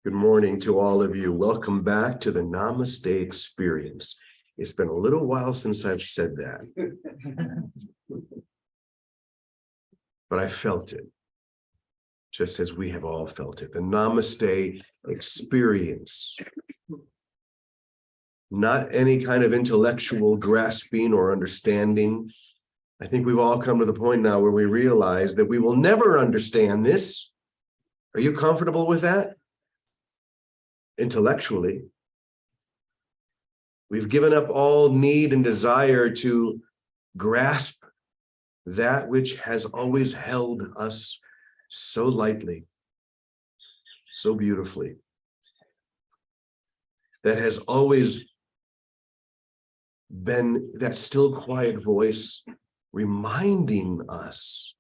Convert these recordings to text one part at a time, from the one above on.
Good morning to all of you. Welcome back to the Namaste experience. It's been a little while since I've said that, but I felt it, just as we have all felt it. The Namaste experience. Not any kind of intellectual grasping or understanding. I think we've all come to the point now where we realize that we will never understand this. Are you comfortable with that? Intellectually. We've given up all need and desire to grasp that which has always held us so lightly, so beautifully, that has always been that still quiet voice reminding us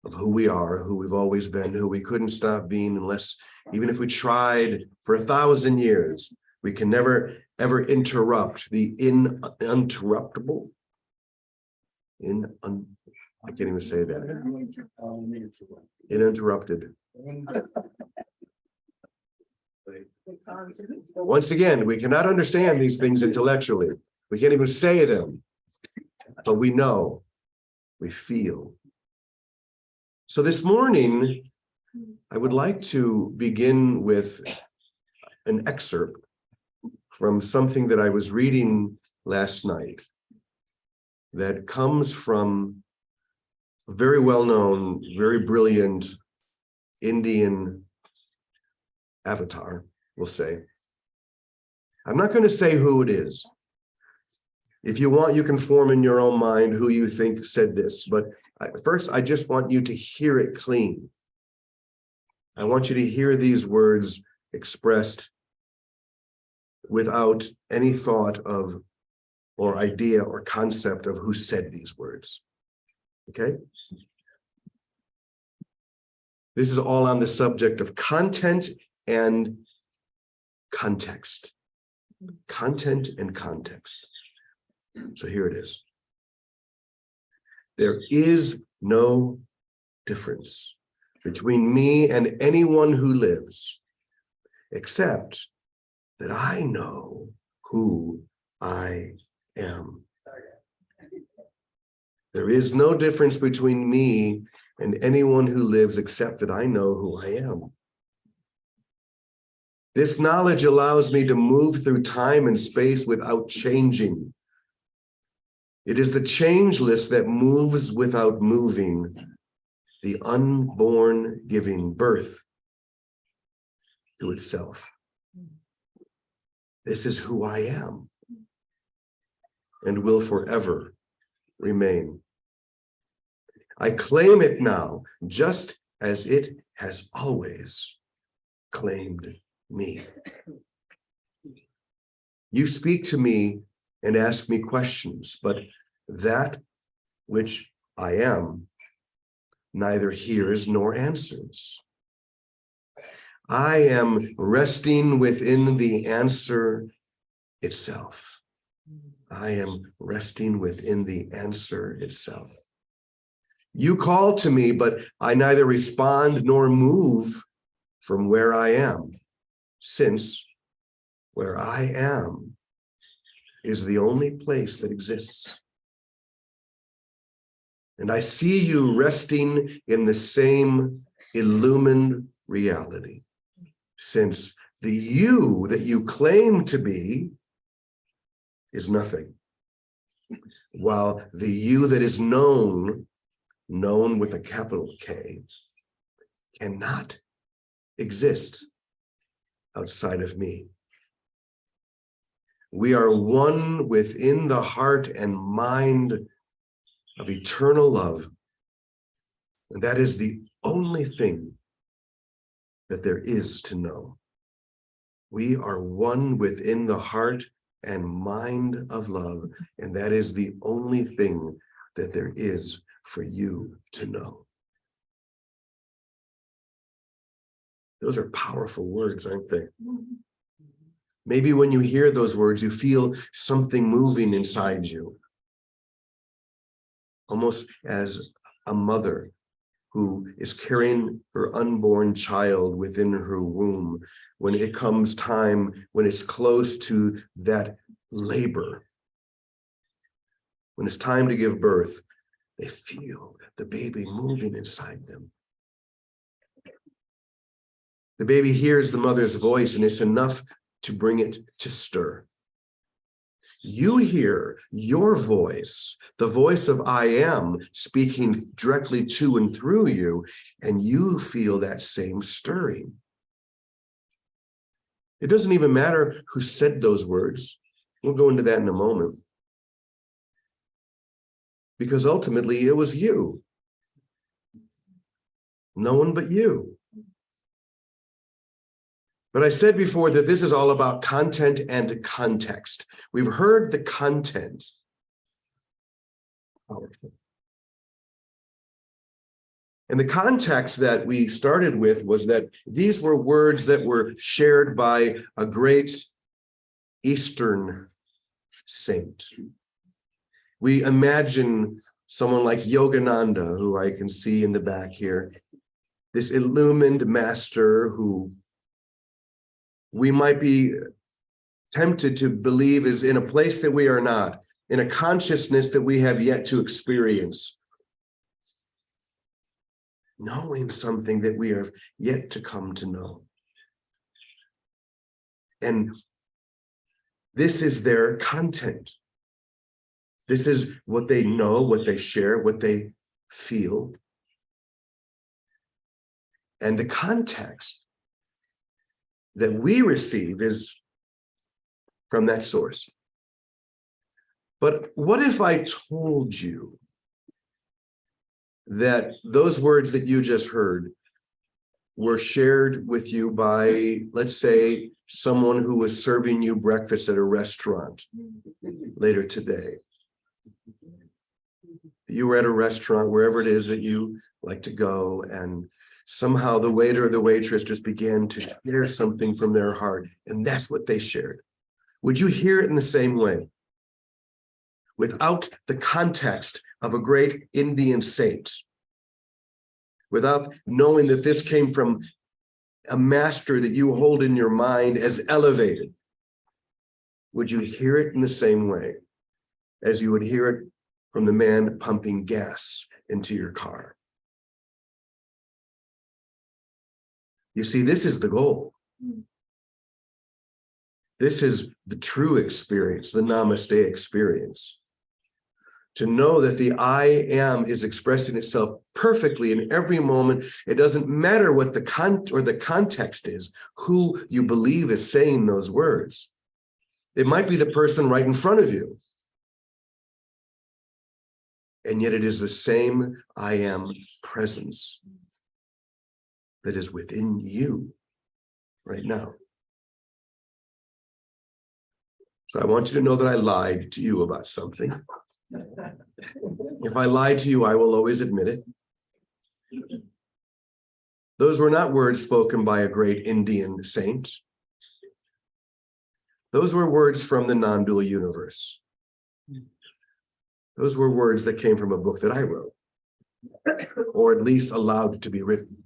of who we are, who we've always been, who we couldn't stop being unless, even if we tried for 1,000 years, we can never ever interrupt the uninterruptible. I can't even say that. Uninterrupted. Once again, we cannot understand these things intellectually. We can't even say them, but we know, we feel. So this morning, I would like to begin with an excerpt from something that I was reading last night that comes from a very well-known, very brilliant Indian avatar, we'll say. I'm not going to say who it is. If you want, you can form in your own mind who you think said this, but first, I just want you to hear it clean. I want you to hear these words expressed without any thought of, or idea or concept of who said these words. Okay? This is all on the subject of content and context. Content and context. So here it is. There is no difference between me and anyone who lives, except that I know who I am. There is no difference between me and anyone who lives, except that I know who I am. This knowledge allows me to move through time and space without changing. It is the changeless that moves without moving, the unborn giving birth to itself. This is who I am and will forever remain. I claim it now, just as it has always claimed me. You speak to me and ask me questions, but that which I am neither hears nor answers. I am resting within the answer itself. I am resting within the answer itself. You call to me, but I neither respond nor move from where I am, since where I am is the only place that exists. And I see you resting in the same illumined reality, since the you that you claim to be is nothing, while the you that is known with a capital K, cannot exist outside of me. We are one within the heart and mind of eternal love. And that is the only thing that there is to know. We are one within the heart and mind of love. And that is the only thing that there is for you to know. Those are powerful words, aren't they? Maybe when you hear those words, you feel something moving inside you, almost as a mother who is carrying her unborn child within her womb, when it comes time, when it's close to that labor, when it's time to give birth, they feel the baby moving inside them. The baby hears the mother's voice, and it's enough to bring it to stir. You hear your voice, the voice of I am, speaking directly to and through you, and you feel that same stirring. It doesn't even matter who said those words. We'll go into that in a moment. Because ultimately it was you. No one but you. But I said before that this is all about content and context. We've heard the content. Powerful. And the context that we started with was that these were words that were shared by a great Eastern saint. We imagine someone like Yogananda, who I can see in the back here, this illumined master who we might be tempted to believe is in a place that we are not, in a consciousness that we have yet to experience, knowing something that we are yet to come to know. And this is their content. This is what they know, what they share, what they feel. And the context that we receive is from that source. But what if I told you that those words that you just heard were shared with you by, let's say, someone who was serving you breakfast at a restaurant later today? You were at a restaurant, wherever it is that you like to go, and somehow the waiter or the waitress just began to share something from their heart, and that's what they shared. Would you hear it in the same way? Without the context of a great Indian saint, without knowing that this came from a master that you hold in your mind as elevated, would you hear it in the same way as you would hear it from the man pumping gas into your car? You see, this is the goal. This is the true experience, the Namaste experience. To know that the I am is expressing itself perfectly in every moment. It doesn't matter what the context is, who you believe is saying those words. It might be the person right in front of you. And yet it is the same I am presence that is within you right now. So I want you to know that I lied to you about something. If I lied to you, I will always admit it. Those were not words spoken by a great Indian saint. Those were words from the non-dual universe. Those were words that came from a book that I wrote, or at least allowed to be written.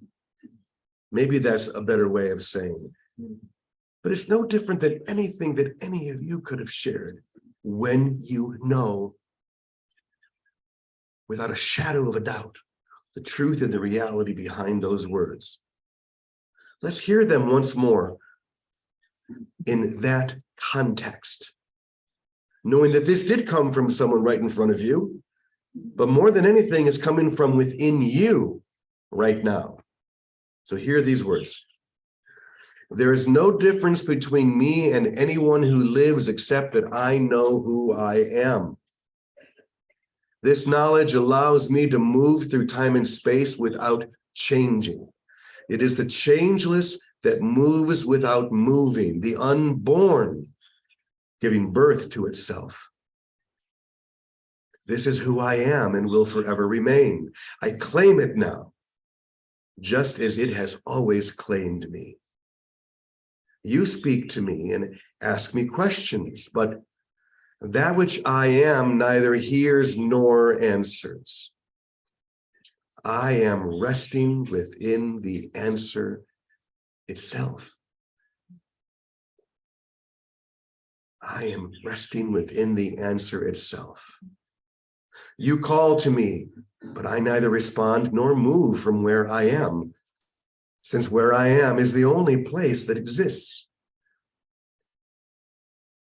Maybe that's a better way of saying it. But it's no different than anything that any of you could have shared when you know, without a shadow of a doubt, the truth and the reality behind those words. Let's hear them once more in that context, knowing that this did come from someone right in front of you, but more than anything, it's coming from within you right now. So hear these words. There is no difference between me and anyone who lives except that I know who I am. This knowledge allows me to move through time and space without changing. It is the changeless that moves without moving, the unborn giving birth to itself. This is who I am and will forever remain. I claim it now, just as it has always claimed me. You speak to me and ask me questions, but that which I am neither hears nor answers. I am resting within the answer itself. I am resting within the answer itself. You call to me, but I neither respond nor move from where I am, since where I am is the only place that exists.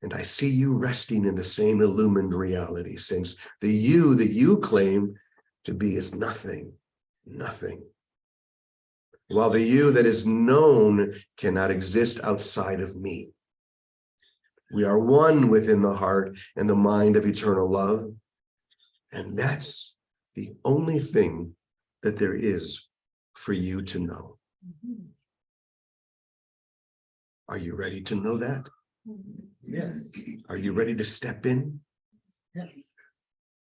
And I see you resting in the same illumined reality, since the you that you claim to be is nothing, nothing. While the you that is known cannot exist outside of me. We are one within the heart and the mind of eternal love. And that's the only thing that there is for you to know. Are you ready to know that? Yes. Are you ready to step in? Yes.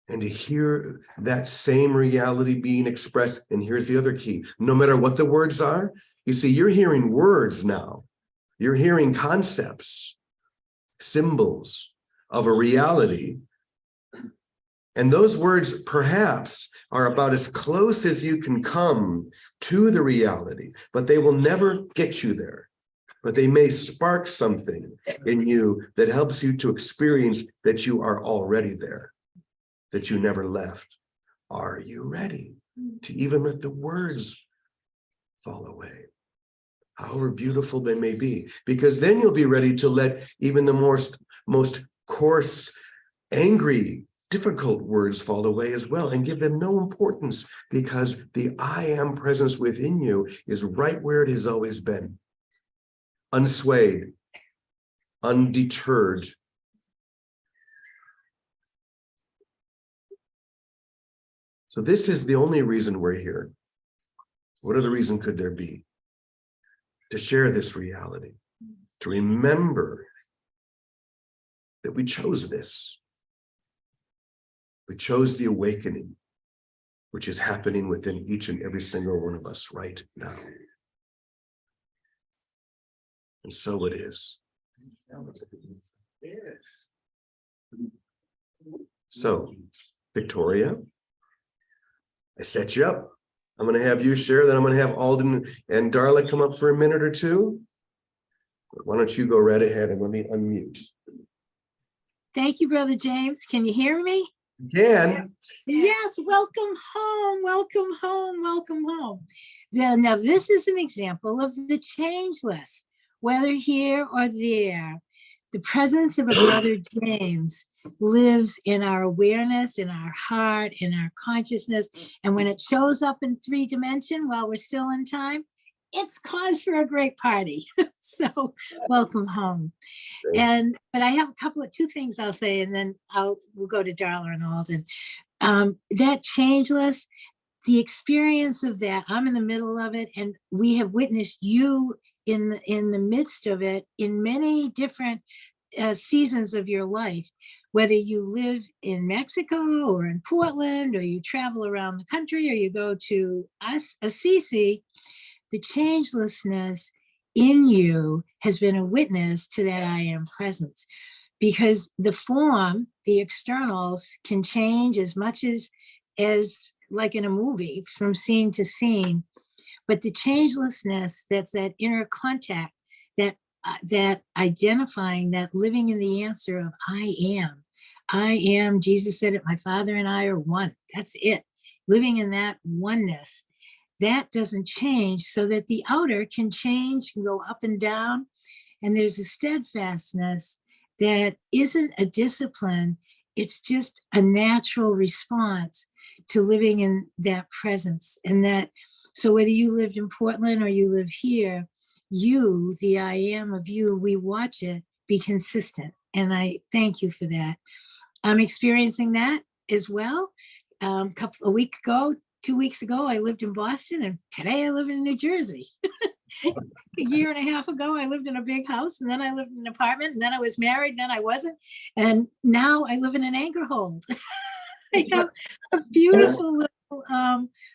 And to hear that same reality being expressed? And here's the other key. No matter what the words are, you see, you're hearing words now. You're hearing concepts, symbols of a reality. And those words perhaps are about as close as you can come to the reality, but they will never get you there. But they may spark something in you that helps you to experience that you are already there, that you never left. Are you ready to even let the words fall away, however beautiful they may be? Because then you'll be ready to let even the most coarse, angry, difficult words fall away as well and give them no importance, because the I am presence within you is right where it has always been, unswayed, undeterred. So this is the only reason we're here. What other reason could there be? To share this reality, to remember that we chose this. We chose the awakening, which is happening within each and every single one of us right now. And so it is. So, Victoria, I set you up. I'm going to have you share, then I'm going to have Alden and Darla come up for a minute or two. Why don't you go right ahead and let me unmute. Thank you, Brother James. Can you hear me? Again. Yes, welcome home, welcome home, welcome home. Now, this is an example of the changeless, whether here or there. The presence of a Brother James lives in our awareness, in our heart, in our consciousness. And when it shows up in 3D while we're still in time, it's cause for a great party. So welcome home. But I have two things I'll say, and then we'll go to Darla and Alden. That changeless, the experience of that, I'm in the middle of it, and we have witnessed you in the midst of it in many different seasons of your life, whether you live in Mexico or in Portland, or you travel around the country, or you go to Assisi. The changelessness in you has been a witness to that I am presence, because the form, the externals can change as much as like in a movie from scene to scene, but the changelessness, that's that inner contact, that identifying, that living in the answer of I am, Jesus said it, my Father and I are one. That's it. Living in that oneness. That doesn't change, so that the outer can change, can go up and down. And there's a steadfastness that isn't a discipline. It's just a natural response to living in that presence. And that, so whether you lived in Portland or you live here, you, the I am of you, we watch it be consistent. And I thank you for that. I'm experiencing that as well. A week ago, 2 weeks ago, I lived in Boston, and today I live in New Jersey. A year and a half ago, I lived in a big house, and then I lived in an apartment, and then I was married, then I wasn't. And now I live in an anchor hold. I have a beautiful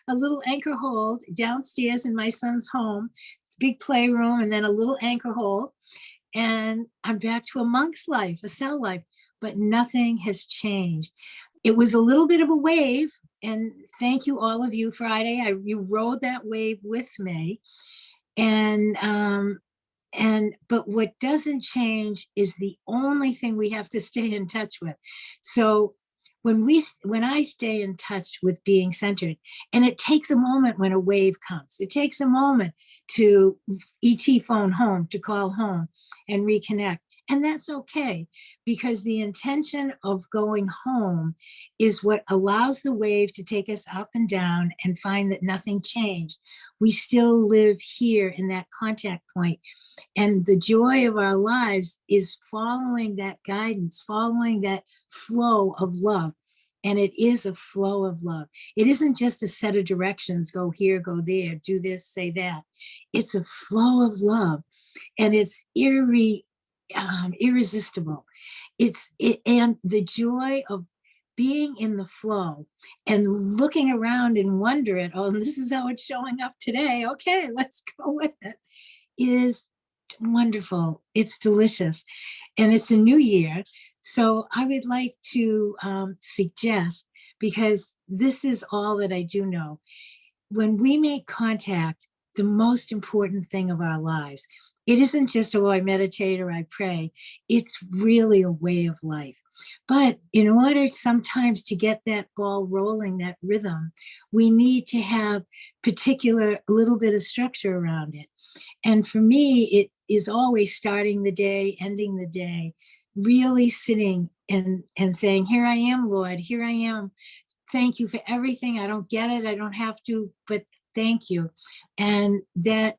little anchor hold downstairs in my son's home. It's a big playroom, and then a little anchor hold. And I'm back to a monk's life, a cell life, but nothing has changed. It was a little bit of a wave, and thank you, all of you. Friday, you rode that wave with me. And but what doesn't change is the only thing we have to stay in touch with. So when I stay in touch with being centered, and it takes a moment when a wave comes, it takes a moment to ET phone home, to call home and reconnect. And that's okay, because the intention of going home is what allows the wave to take us up and down and find that nothing changed. We still live here in that contact point. And the joy of our lives is following that guidance, following that flow of love. And it is a flow of love. It isn't just a set of directions, go here, go there, do this, say that. It's a flow of love. And it's irresistible. And the joy of being in the flow and looking around and wonder it, oh, this is how it's showing up today. Okay, let's go with it, is wonderful. It's delicious. And it's a new year. So I would like to suggest, because this is all that I do know, when we make contact, the most important thing of our lives, it isn't just, oh, I meditate or I pray. It's really a way of life. But in order sometimes to get that ball rolling, that rhythm, we need to have a little bit of structure around it. And for me, it is always starting the day, ending the day, really sitting and saying, here I am, Lord, here I am. Thank you for everything. I don't get it. I don't have to, but thank you. And that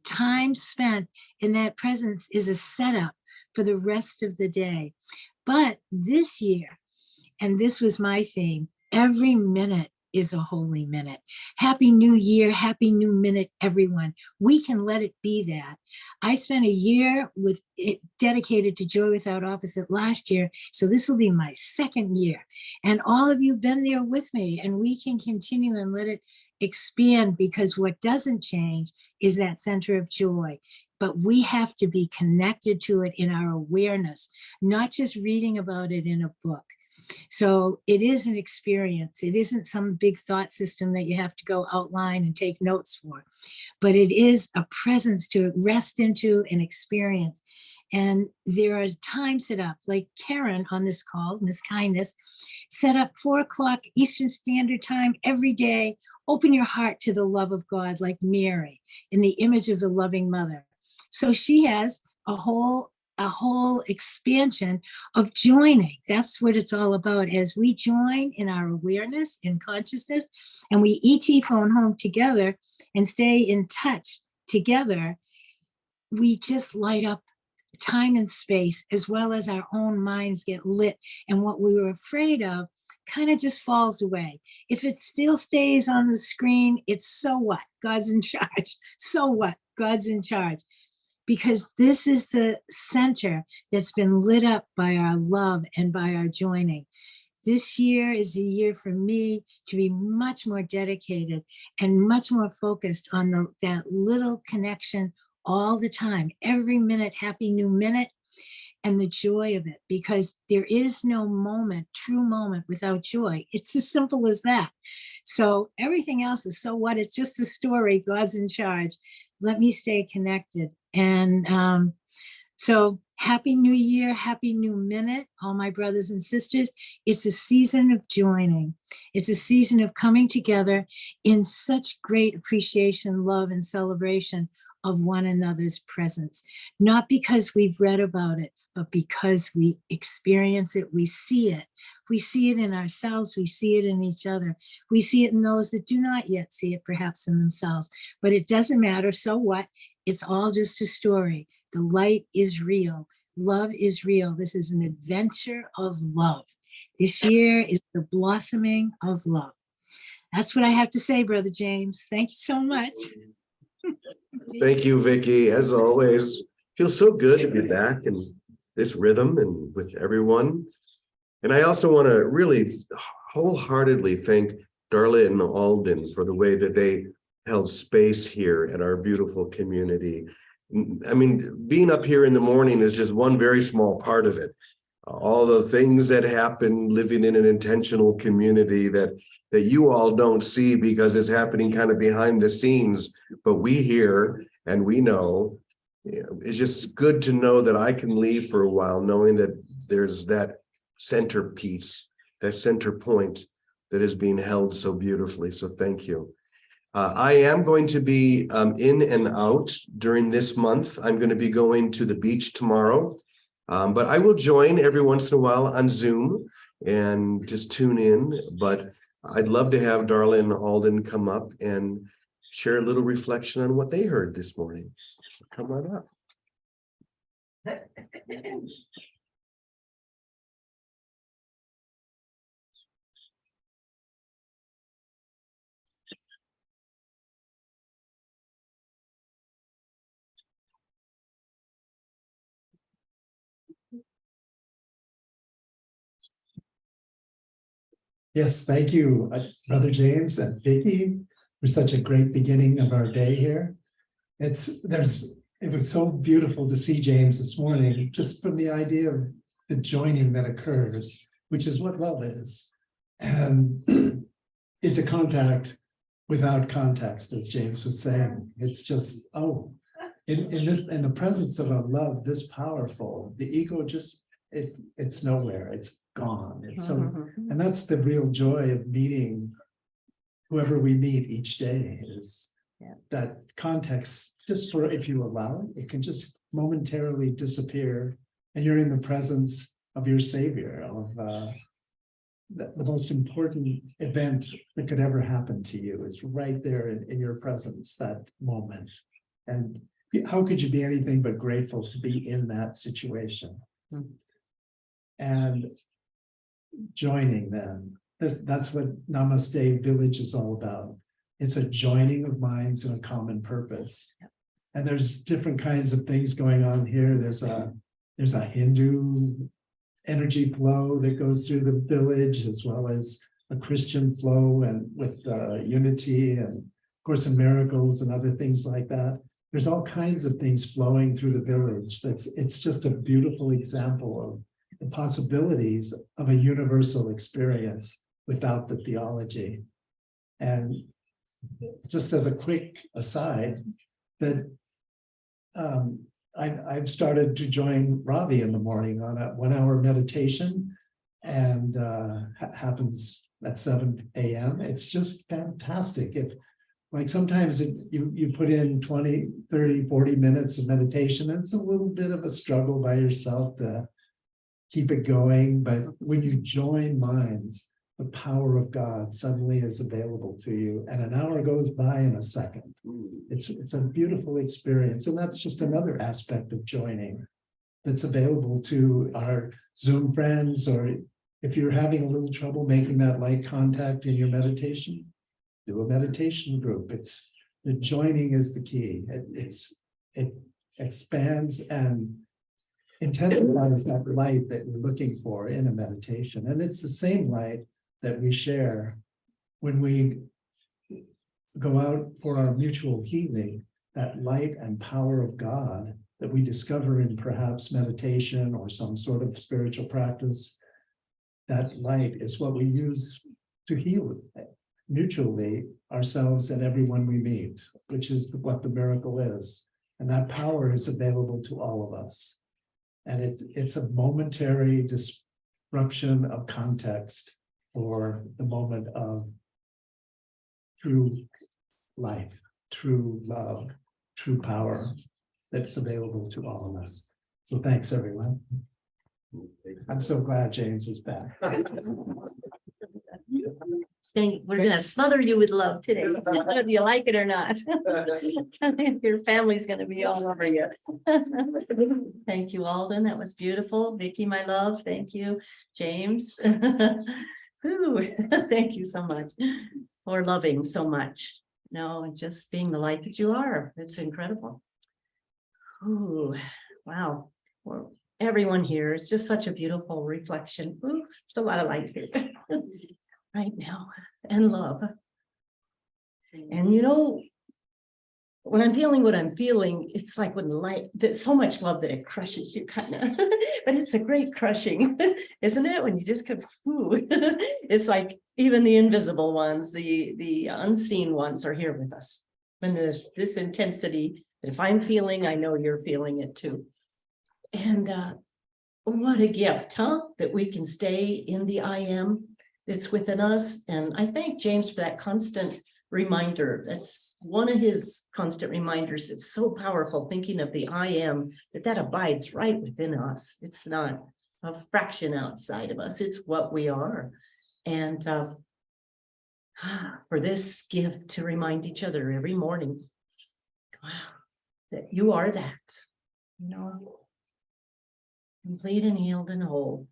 time spent in that presence is a setup for the rest of the day. But this year, and this was my theme, every minute is a holy minute. Happy New Year, happy new minute, everyone. We can let it be that. I spent a year with it dedicated to Joy Without Opposite last year, so this will be my second year. And all of you have been there with me, and we can continue and let it expand, because what doesn't change is that center of joy. But we have to be connected to it in our awareness, not just reading about it in a book. So it is an experience. It isn't some big thought system that you have to go outline and take notes for, but it is a presence to rest into and experience. And there are times set up, like Karen on this call, Miss Kindness, set up 4 o'clock Eastern Standard Time every day. Open your heart to the love of God, like Mary, in the image of the loving mother. So she has a whole expansion of joining. That's what it's all about. As we join in our awareness and consciousness, and we ET phone home together and stay in touch together, we just light up time and space, as well as our own minds get lit. And what we were afraid of kind of just falls away. If it still stays on the screen, it's so what? God's in charge. So what? God's in charge. Because this is the center that's been lit up by our love and by our joining. This year is a year for me to be much more dedicated and much more focused on that little connection all the time, every minute, happy new minute, and the joy of it, because there is no true moment without joy. It's as simple as that. So everything else is so what? It's just a story. God's in charge. Let me stay connected. And so happy new year, happy new minute, all my brothers and sisters. It's a season of joining. It's a season of coming together in such great appreciation, love, and celebration of one another's presence. Not because we've read about it, but because we experience it, we see it. We see it in ourselves, we see it in each other. We see it in those that do not yet see it, perhaps in themselves. But it doesn't matter, so what? It's all just a story. The light is real. Love is real. This is an adventure of love. This year is the blossoming of love. That's what I have to say, Brother James. Thank you so much. Thank you, Vicki. As always, feels so good to be back in this rhythm and with everyone. And I also want to really wholeheartedly thank Darla and Alden for the way that they held space here at our beautiful community. I mean, being up here in the morning is just one very small part of it. all the things that happen living in an intentional community that you all don't see because it's happening kind of behind the scenes, but we hear and we know. It's just good to know that I can leave for a while knowing that there's that centerpiece, that center point that is being held so beautifully. So thank you. I am going to be in and out during this month. I'm going to be going to the beach tomorrow, but I will join every once in a while on Zoom and just tune in. But I'd love to have Darla and Alden come up and share a little reflection on what they heard this morning. Come on up. Yes, thank you, Brother James and Vicki, for such a great beginning of our day here. It was so beautiful to see James this morning, just from the idea of the joining that occurs, which is what love is. And it's a contact without context, as James was saying. It's just, in the presence of a love this powerful, the ego just, it's nowhere, it's gone. It's so, and that's the real joy of meeting whoever we meet each day, is that context, just for, if you allow it, it can just momentarily disappear, and you're in the presence of your Savior, of the most important event that could ever happen to you is right there in your presence, that moment. And how could you be anything but grateful to be in that situation? And joining them, that's what Namaste Village is all about. It's a joining of minds in a common purpose. And there's different kinds of things going on here. There's a Hindu energy flow that goes through the village, as well as a Christian flow, and with unity and Course in Miracles and other things like that. There's all kinds of things flowing through the village. It's just a beautiful example of the possibilities of a universal experience without the theology. And just as a quick aside, that I've started to join Ravi in the morning on a 1-hour meditation, and happens at 7 a.m. It's just fantastic. If, like, sometimes you put in 20, 30, 40 minutes of meditation, and it's a little bit of a struggle by yourself to keep it going. But when you join minds, the power of God suddenly is available to you, and an hour goes by in a second. It's a beautiful experience, and that's just another aspect of joining that's available to our Zoom friends. Or if you're having a little trouble making that light contact in your meditation, do a meditation group. It's the joining is the key. It expands and intensifies that light that we're looking for in a meditation, and it's the same light that we share when we go out for our mutual healing. That light and power of God that we discover in perhaps meditation or some sort of spiritual practice, that light is what we use to heal mutually ourselves and everyone we meet, which is what the miracle is. And that power is available to all of us. And it's a momentary disruption of context for the moment of true life, true love, true power that's available to all of us. So thanks, everyone. I'm so glad James is back. We're gonna smother you with love today, whether you like it or not. Your family's gonna be all over you. Thank you, Alden. That was beautiful. Vicki, my love. Thank you, James. Ooh, thank you so much for loving so much. No, and just being the light that you are. It's incredible. Ooh, wow. Well, everyone here is just such a beautiful reflection. Ooh, there's a lot of light here right now, and love. And you know, when I'm feeling what I'm feeling, it's like when the light, there's so much love that it crushes you kind of, but it's a great crushing, isn't it? When you just go, ooh. It's like even the invisible ones, the unseen ones are here with us. When there's this intensity, if I'm feeling, I know you're feeling it too. And what a gift, huh? That we can stay in the I am that's within us. And I thank James for that constant reminder. That's one of his constant reminders that's so powerful, thinking of the I am, that abides right within us. It's not a fraction outside of us, it's what we are. And for this gift to remind each other every morning, wow, that you are that, you know, complete and healed and whole.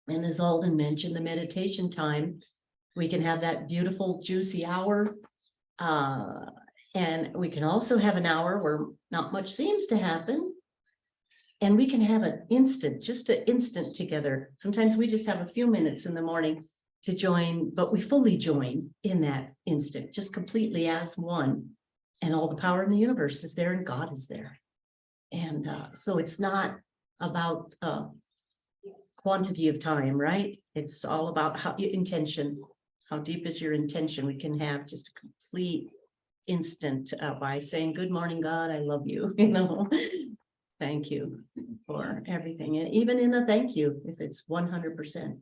And as Alden mentioned, the meditation time, we can have that beautiful, juicy hour. And we can also have an hour where not much seems to happen. And we can have an instant, just an instant together. Sometimes we just have a few minutes in the morning to join, but we fully join in that instant, just completely as one. And all the power in the universe is there and God is there. And so it's not about quantity of time, right? It's all about how your intention, how deep is your intention. We can have just a complete instant by saying, good morning, God, I love you, you know, thank you for everything. And even in a thank you, if it's 100%,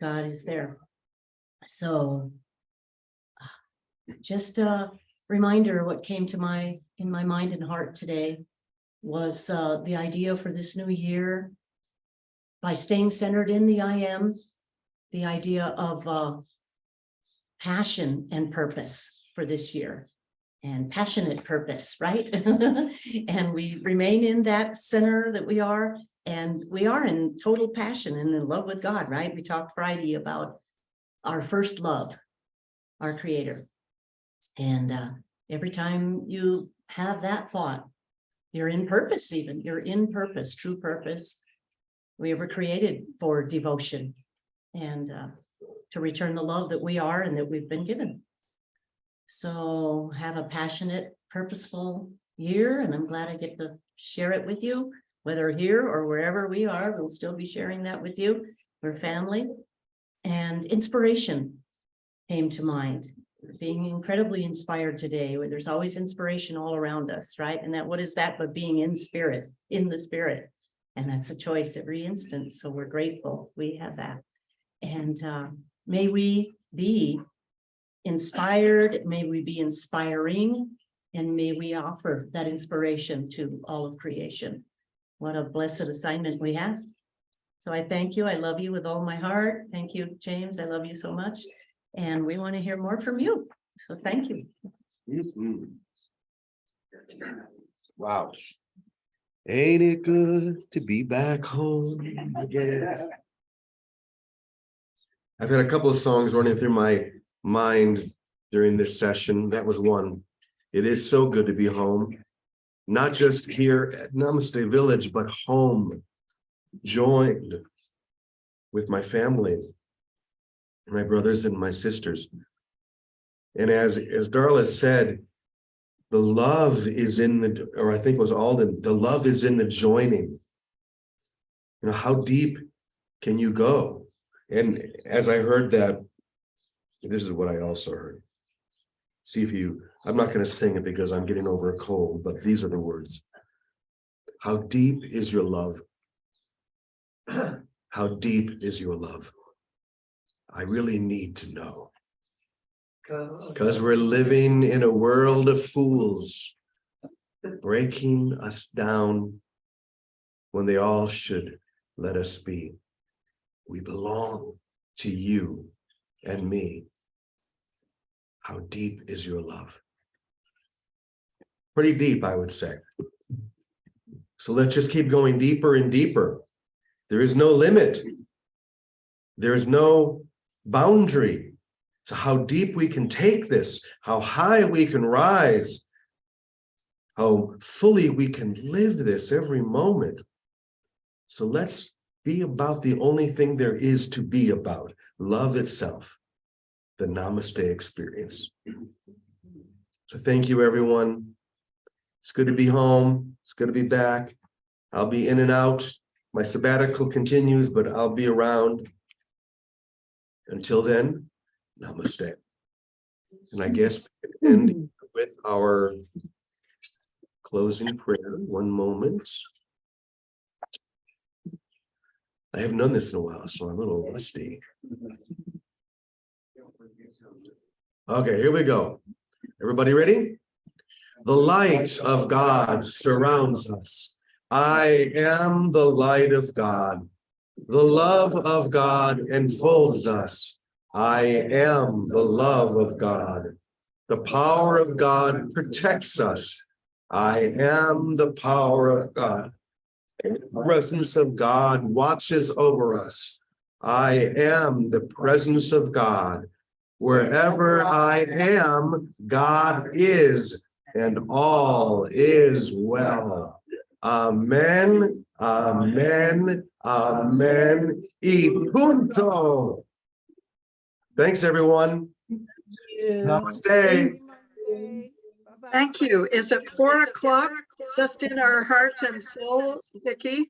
God is there. So just a reminder, what came to in my mind and heart today was the idea for this new year, by staying centered in the I am, the idea of passion and purpose for this year, and passionate purpose, right? And we remain in that center that we are, and we are in total passion and in love with God, right? We talked Friday about our first love, our Creator. And every time you have that thought, you're in purpose, even you're in purpose, true purpose. We were created for devotion and to return the love that we are and that we've been given. So have a passionate, purposeful year, and I'm glad I get to share it with you, whether here or wherever we are. We'll still be sharing that with you. We're family. And inspiration came to mind. We're being incredibly inspired today, where there's always inspiration all around us, right? And that, what is that but being in spirit, in the spirit? And that's a choice every instant. So we're grateful we have that. And may we be inspired, may we be inspiring, and may we offer that inspiration to all of creation. What a blessed assignment we have. So I thank you. I love you with all my heart. Thank you, James. I love you so much. And we want to hear more from you. So thank you. Mm-hmm. Wow. Ain't it good to be back home again? I've had a couple of songs running through my mind during this session. That was one. It is so good to be home, not just here at Namaste Village, but home, joined with my family, my brothers and my sisters. And as Darla said, the love is in the, or I think it was Alden, the love is in the joining. You know, how deep can you go? And as I heard that, this is what I also heard. See if you, I'm not going to sing it because I'm getting over a cold, but these are the words. How deep is your love? How deep is your love? I really need to know. Because we're living in a world of fools, breaking us down when they all should let us be. We belong to you and me. How deep is your love? Pretty deep, I would say. So let's just keep going deeper and deeper. There is no limit. There is no boundary to how deep we can take this, how high we can rise, how fully we can live this every moment. So let's be about the only thing there is to be about, love itself, the Namaste experience. So thank you, everyone. It's good to be home. It's good to be back. I'll be in and out. My sabbatical continues, but I'll be around. Until then, namaste. And I guess we can end with our closing prayer. One moment. I haven't done this in a while, so I'm a little rusty. Okay, here we go. Everybody ready? The light of God surrounds us. I am the light of God. The love of God enfolds us. I am the love of God. The power of God protects us. I am the power of God. The presence of God watches over us. I am the presence of God. Wherever I am, God is, and all is well. Amen, amen, amen, y punto. Thanks, everyone. Namaste. Thank you. Is it 4 o'clock just in our heart and soul, Vicki?